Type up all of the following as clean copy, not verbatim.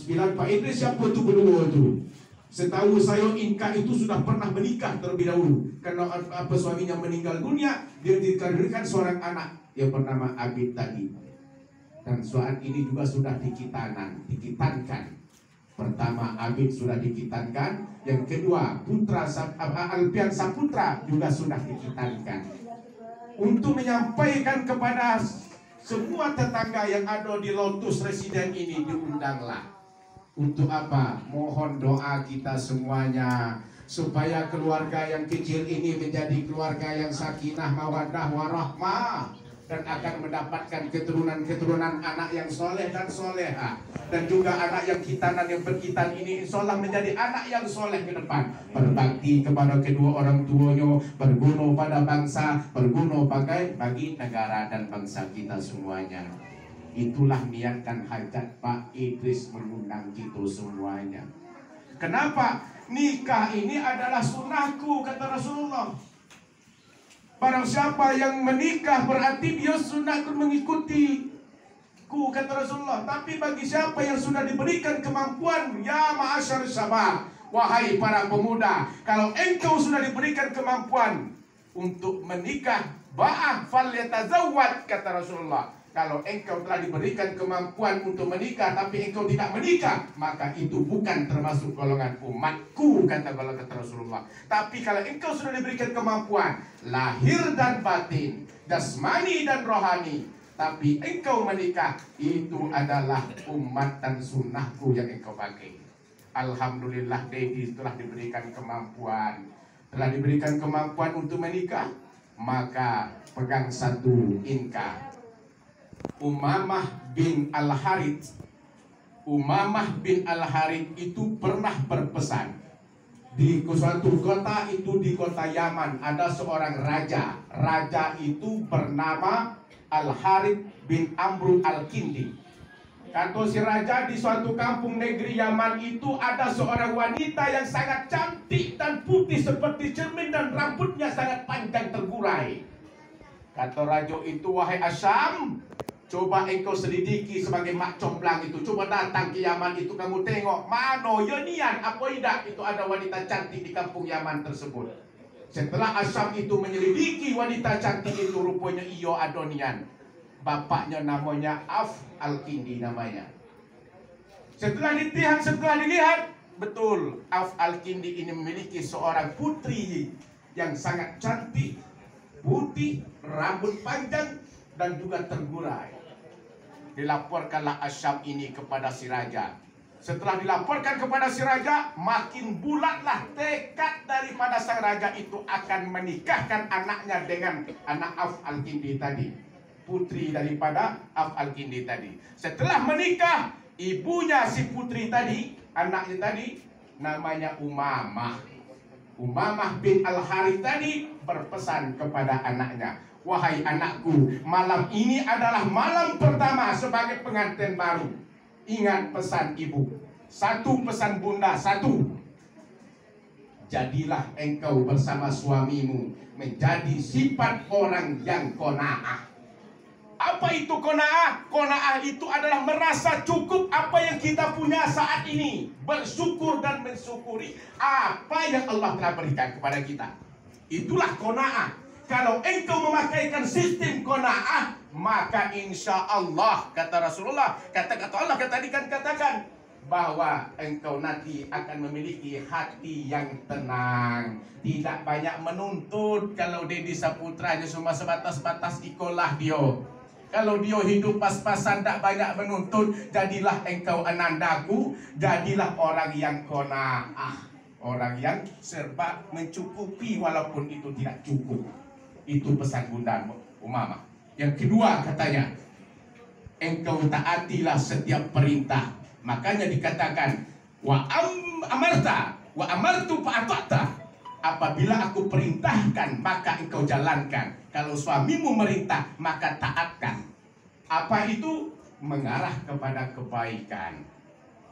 9. Pak Idris, siapa tu berdua tu? Setahu saya Inka itu sudah pernah menikah terlebih dahulu. Karena apa suaminya meninggal dunia, dia dikarenakan seorang anak yang bernama Abid tadi. Dan saat ini juga sudah dikitankan. Pertama Abid sudah dikitankan, yang kedua putra Alpian Saputra juga sudah dikitankan. Untuk menyampaikan kepada semua tetangga yang ada di Lotus Residen ini, diundanglah. Untuk apa? Mohon doa kita semuanya supaya keluarga yang kecil ini menjadi keluarga yang sakinah, mawaddah, warahmah, dan akan mendapatkan keturunan anak yang soleh dan soleha, dan juga anak yang khitanan yang berkhitan ini insya Allah menjadi anak yang soleh ke depan, berbakti kepada kedua orang tuanya, berguna pada bangsa, berguna bagi negara dan bangsa kita semuanya. Itulah niatkan hajat Pak Idris mengundang kita semuanya. Kenapa? Nikah ini adalah sunnahku, kata Rasulullah. Barang siapa yang menikah berarti dia sunnahku mengikuti ku, kata Rasulullah. Tapi bagi siapa yang sudah diberikan kemampuan, ya ma'asyar syabab, wahai para pemuda, kalau engkau sudah diberikan kemampuan untuk menikah, ba'ah falyatazawwad, kata Rasulullah. Kalau engkau telah diberikan kemampuan untuk menikah tapi engkau tidak menikah, maka itu bukan termasuk golongan umatku, kata Rasulullah. Tapi kalau engkau sudah diberikan kemampuan lahir dan batin, jasmani dan rohani, tapi engkau menikah, itu adalah umat dan sunnahku yang engkau pakai. Alhamdulillah, Dedi telah diberikan kemampuan, untuk menikah, maka pegang satu Inka. Umamah bin Al-Harith itu pernah berpesan di suatu kota, itu di kota Yaman, ada seorang raja. Raja itu bernama Al-Harith bin Amru Al-Kindi. Kata si raja, di suatu kampung negeri Yaman itu ada seorang wanita yang sangat cantik dan putih seperti cermin, dan rambutnya sangat panjang terurai. Kata raja itu, wahai Asyam, coba engkau selidiki sebagai mak comblang itu. Coba datang ke Yaman itu, kamu tengok mana Yonian apa tidak itu ada wanita cantik di kampung Yaman tersebut. Setelah Asyam itu menyelidiki wanita cantik itu, rupanya iyo Adonian. Bapaknya namanya Auf Al-Kindi namanya. Setelah dilihat, betul Auf Al-Kindi ini memiliki seorang putri yang sangat cantik, putih, rambut panjang, dan juga terurai. Dilaporkanlah Asyam ini kepada si raja. Setelah dilaporkan kepada si raja, makin bulatlah tekad daripada sang raja itu akan menikahkan anaknya dengan anak Auf Al-Kindi tadi, putri daripada Auf Al-Kindi tadi. Setelah menikah, ibunya si putri tadi, anaknya tadi, namanya Umamah bin Al-Harith tadi berpesan kepada anaknya, wahai anakku, malam ini adalah malam pertama sebagai pengantin baru. Ingat pesan ibu, satu pesan bunda, satu, jadilah engkau bersama suamimu menjadi sifat orang yang qanaah. Apa itu qanaah? Qanaah itu adalah merasa cukup apa yang kita punya saat ini, bersyukur dan mensyukuri apa yang Allah telah berikan kepada kita. Itulah qanaah. Kalau engkau memakaikan sistem qanaah, maka insya Allah, kata Rasulullah, kata Allah tadi kan katakan bahwa engkau nanti akan memiliki hati yang tenang, tidak banyak menuntut. Kalau Dedi Saputranya cuma sebatas-batas ikolah dia. Kalau dia hidup pas-pasan, tak banyak menuntut, jadilah engkau anandaku, jadilah orang yang qanaah, orang yang serba mencukupi walaupun itu tidak cukup. Itu pesan bunda Umamah. Yang kedua katanya, engkau taatilah setiap perintah. Makanya dikatakan amartu fa'ata'ta. Apabila aku perintahkan maka engkau jalankan. Kalau suamimu merintah maka taatkan. Apa itu? Mengarah kepada kebaikan.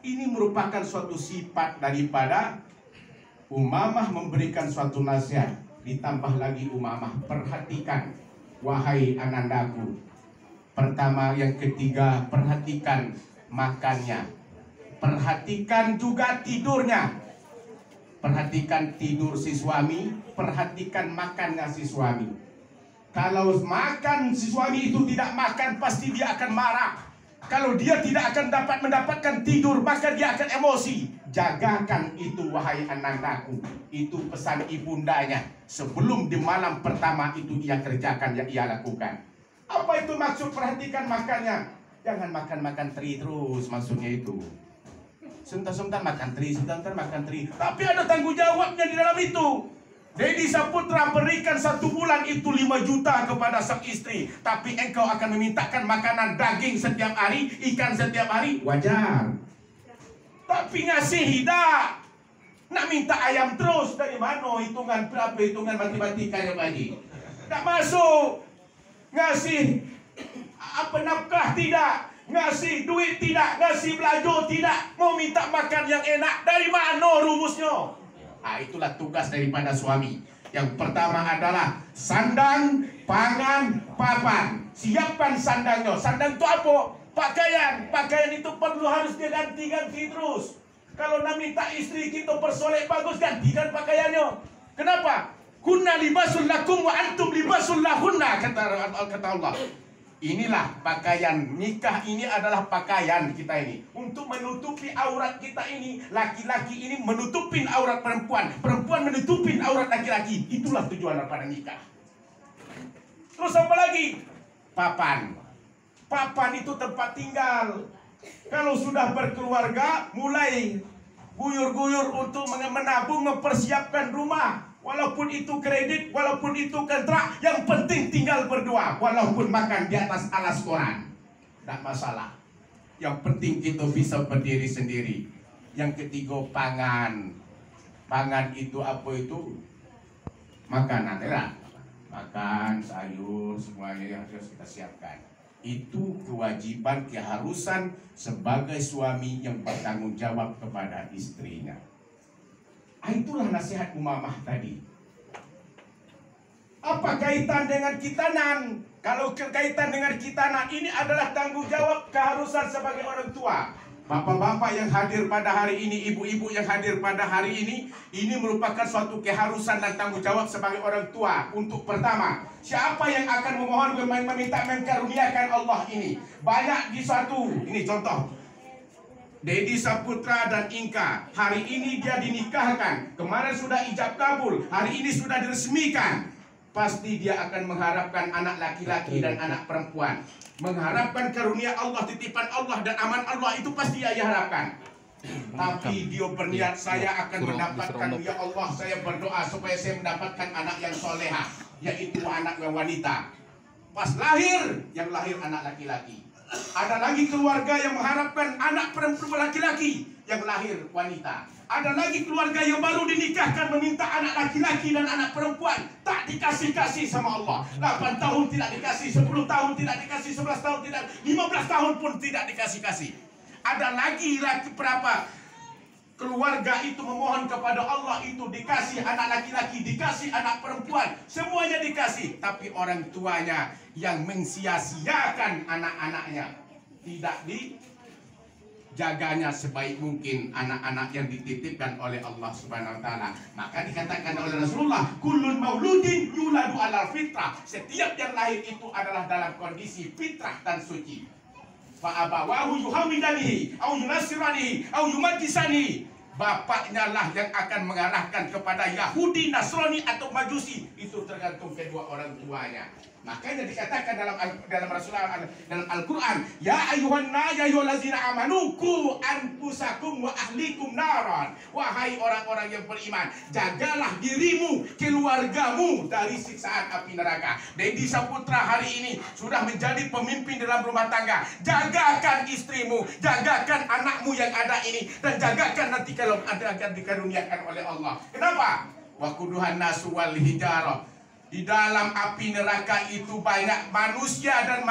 Ini merupakan suatu sifat daripada Umamah memberikan suatu nasihat. Ditambah lagi Umamah, perhatikan wahai anandaku. Pertama, yang ketiga, perhatikan makannya. Perhatikan juga tidurnya. Perhatikan tidur si suami, perhatikan makannya si suami. Kalau makan si suami itu tidak makan, pasti dia akan marah. Kalau dia tidak akan dapat mendapatkan tidur, maka dia akan emosi. Jagakan itu wahai anak-anakku. Itu pesan ibundanya. Sebelum di malam pertama itu ia kerjakan, yang ia lakukan. Apa itu maksud perhatikan makannya? Jangan makan-makan teri terus, maksudnya itu. Sebentar-sebentar makan teri, sebentar makan teri. Tapi ada tanggung jawabnya di dalam itu. Deddy Saputra berikan 1 bulan itu 5 juta kepada sang istri. Tapi engkau akan memintakan makanan daging setiap hari, ikan setiap hari, wajar. Tapi ngasih tidak. Nak minta ayam terus, dari mana hitungan berapa, hitungan matematikanya Pak Haji? Tak masuk. Ngasih apa nafkah tidak, ngasih duit tidak, ngasih belanja tidak, mau minta makan yang enak, dari mana rumusnya? Nah, itulah tugas daripada suami. Yang pertama adalah sandang, pangan, papan. Siapkan sandangnya. Sandang itu apa? Pakaian. Pakaian itu perlu harus dia ganti-ganti terus. Kalau nak minta istri kita bersolek bagus, gantikan pakaiannya. Kenapa? Kunna libasul lakum wa antum libasul lahunna, kata Allah. Inilah pakaian nikah, ini adalah pakaian kita ini untuk menutupi aurat kita ini. Laki-laki ini menutupin aurat perempuan, perempuan menutupin aurat laki-laki. Itulah tujuan daripada nikah. Terus apa lagi? Papan. Papan itu tempat tinggal. Kalau sudah berkeluarga, mulai guyur-guyur untuk menabung, mempersiapkan rumah. Walaupun itu kredit, walaupun itu kontrak, yang penting tinggal berdua. Walaupun makan di atas alas koran, tidak masalah. Yang penting kita bisa berdiri sendiri. Yang ketiga, pangan. Pangan itu apa itu? Makanan, ya? Makan, sayur, semuanya yang harus kita siapkan. Itu kewajiban, keharusan sebagai suami yang bertanggung jawab kepada istrinya. Itulah nasihat Umamah tadi. Apa kaitan dengan khitanan? Kalau kaitan dengan khitanan, ini adalah tanggung jawab keharusan sebagai orang tua. Bapak-bapak yang hadir pada hari ini, ibu-ibu yang hadir pada hari ini merupakan suatu keharusan dan tanggung jawab sebagai orang tua. Untuk pertama, siapa yang akan memohon meminta mengkaruniakan Allah ini? Banyak di suatu, ini contoh. Deddy Saputra dan Inka, hari ini dia dinikahkan. Kemarin sudah ijab kabul, hari ini sudah diresmikan. Pasti dia akan mengharapkan anak laki-laki dan anak perempuan. Mengharapkan karunia Allah, titipan Allah dan aman Allah, itu pasti dia harapkan. Tapi dia berniat, saya akan mendapatkan, ya Allah, saya berdoa supaya saya mendapatkan anak yang soleha, yaitu anak yang wanita. Pas lahir, yang lahir anak laki-laki. Ada lagi keluarga yang mengharapkan anak perempuan laki-laki, yang lahir wanita. Ada lagi keluarga yang baru dinikahkan meminta anak laki-laki dan anak perempuan. Tak dikasih-kasih sama Allah. 8 tahun tidak dikasih, 10 tahun tidak dikasih, 11 tahun tidak, 15 tahun pun tidak dikasih-kasih. Ada lagi berapa keluarga itu memohon kepada Allah, itu dikasih anak laki-laki, dikasih anak perempuan, semuanya dikasih. Tapi orang tuanya yang mensia-siakan anak-anaknya, tidak dijaganya sebaik mungkin anak-anak yang dititipkan oleh Allah Subhanahu wa taala. Maka dikatakan oleh Rasulullah, kullun mauludin yuladu alal fitrah. Setiap yang lahir itu adalah dalam kondisi fitrah dan suci. Fa abawahu yuhawidanihi au yunasiranihi au yumaddisanihi. Bapaknya lah yang akan mengarahkan kepada Yahudi, Nasrani atau Majusi. Itu tergantung kedua orang tuanya. Makanya dikatakan dalam Rasulullah dalam Al-Quran, ya ayyuhallazina amanu qu anfusakum wa ahlikum naran. Wahai orang-orang yang beriman, jagalah dirimu, keluargamu dari siksaan api neraka. Deddy Saputra hari ini sudah menjadi pemimpin dalam rumah tangga. Jagakan istrimu, jagakan anakmu yang ada ini, dan jagakan nanti kalau ada akan dikaruniakan oleh Allah. Kenapa? Waquduhan nasu wal hijarah. Di dalam api neraka itu banyak manusia dan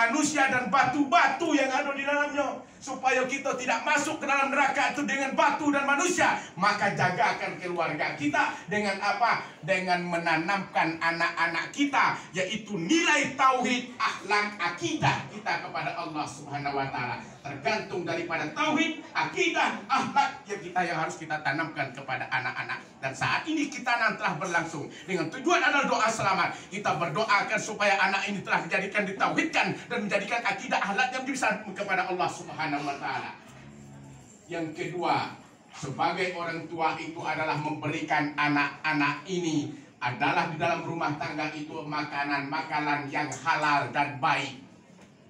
batu-batu yang ada di dalamnya. supaya kita tidak masuk ke dalam neraka itu dengan batu dan manusia, maka jagakan keluarga kita dengan apa? Dengan menanamkan anak-anak kita, yaitu nilai tauhid, akhlak, akidah kita kepada Allah Subhanahu wa taala. Tergantung daripada tauhid, akidah, akhlak yang harus kita tanamkan kepada anak-anak. Dan saat ini kita telah berlangsung dengan tujuan adalah doa selamat. Kita berdoakan supaya anak ini telah dijadikan, ditauhidkan dan menjadikan akidah, akhlak yang bisa kepada Allah Subhanahu wa taala. Yang kedua, sebagai orang tua itu adalah memberikan anak-anak ini adalah di dalam rumah tangga itu makanan-makanan yang halal dan baik.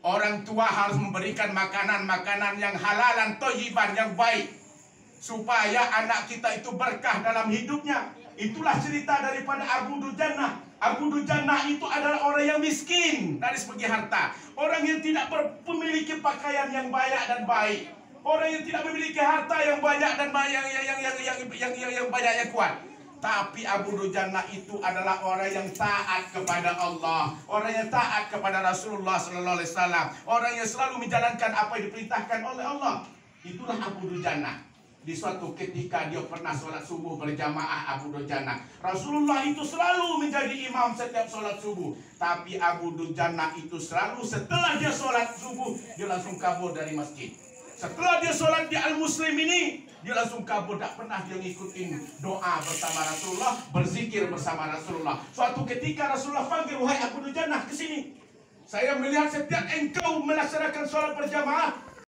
Orang tua harus memberikan makanan-makanan yang halal dan thayyiban, yang baik, supaya anak kita itu berkah dalam hidupnya. Itulah cerita daripada Abu Dujannah. Abu Dujannah itu adalah orang yang miskin dari segi harta, orang yang tidak memiliki pakaian yang banyak dan baik, orang yang tidak memiliki harta yang banyak dan yang banyak yang kuat. Tapi Abu Dujannah itu adalah orang yang taat kepada Allah, orang yang taat kepada Rasulullah Sallallahu Alaihi Wasallam, orang yang selalu menjalankan apa yang diperintahkan oleh Allah. Itulah Abu Dujannah. Di suatu ketika dia pernah sholat subuh berjamaah. Abu Dujannah, Rasulullah itu selalu menjadi imam setiap sholat subuh. Tapi Abu Dujannah itu selalu setelah dia sholat subuh, dia langsung kabur dari masjid. Setelah dia sholat di Al-Muslim ini, dia langsung kabur. Tak pernah dia ngikutin doa bersama Rasulullah, berzikir bersama Rasulullah. Suatu ketika Rasulullah panggil, "Wahai Abu Dujannah, ke sini. Saya melihat setiap engkau melaksanakan sholat berjamaah,